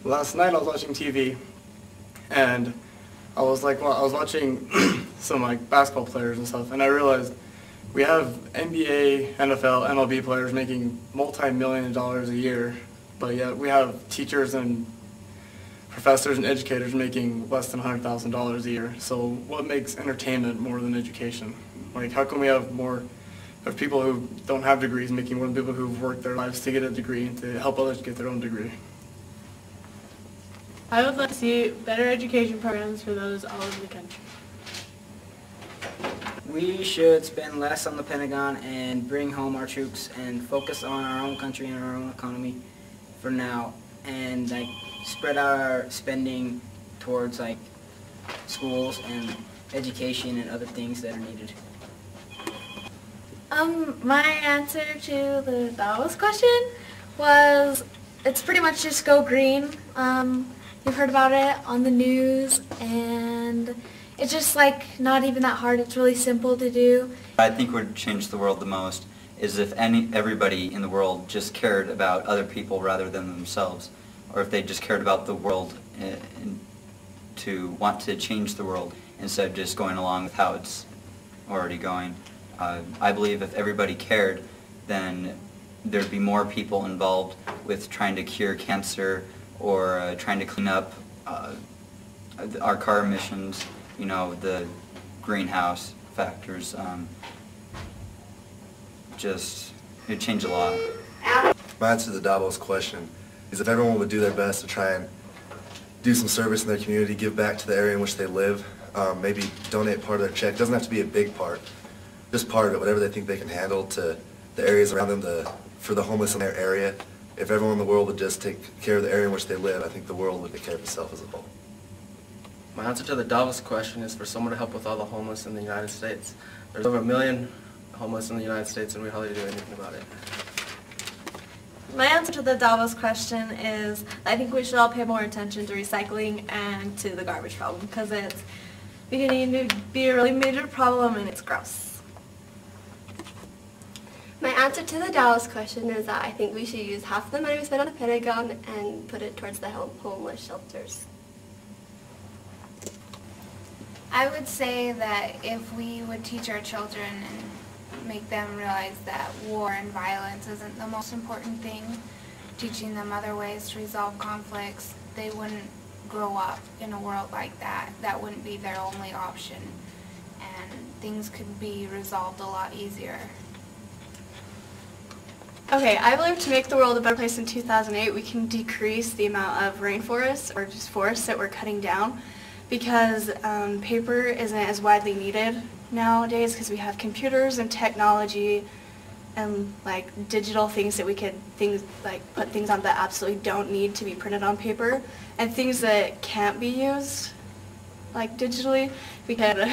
Last night I was watching TV, and I was watching some basketball players and stuff, and I realized we have NBA, NFL, MLB players making multi-million dollars a year, but yet we have teachers and professors and educators making less than $100,000 a year. So what makes entertainment more than education? How can we have more of people who don't have degrees making more than people who've worked their lives to get a degree and to help others get their own degree? I would like to see better education programs for those all over the country. We should spend less on the Pentagon and bring home our troops and focus on our own country and our own economy for now, and spread out our spending towards schools and education and other things that are needed. My answer to the Davos question was it's pretty much just go green. You've heard about it on the news, and it's just not even that hard. It's really simple to do. I think would change the world the most is if everybody in the world just cared about other people rather than themselves, or if they just cared about the world and to want to change the world instead of just going along with how it's already going. I believe if everybody cared, then there'd be more people involved with trying to cure cancer or trying to clean up our car emissions, the greenhouse factors. It'd change a lot. My answer to the Davos question is if everyone would do their best to try and do some service in their community, give back to the area in which they live, maybe donate part of their check. It doesn't have to be a big part, just part of it, whatever they think they can handle to the areas around them, for the homeless in their area. If everyone in the world would just take care of the area in which they live, I think the world would take care of itself as a whole. My answer to the Davos question is for someone to help with all the homeless in the United States. There's over 1 million homeless in the United States and we hardly do anything about it. My answer to the Davos question is I think we should all pay more attention to recycling and to the garbage problem because it's beginning to be a really major problem and it's gross. My answer to the Davos question is that I think we should use half the money we spend on the Pentagon and put it towards the homeless shelters. I would say that if we would teach our children and make them realize that war and violence isn't the most important thing, teaching them other ways to resolve conflicts, they wouldn't grow up in a world like that. That wouldn't be their only option, and things could be resolved a lot easier. Okay, I believe to make the world a better place in 2008, we can decrease the amount of rainforests or just forests that we're cutting down because paper isn't as widely needed nowadays because we have computers and technology and digital things that we could put things on that absolutely don't need to be printed on paper, and things that can't be used digitally we could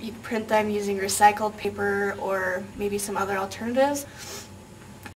you print them using recycled paper or maybe some other alternatives.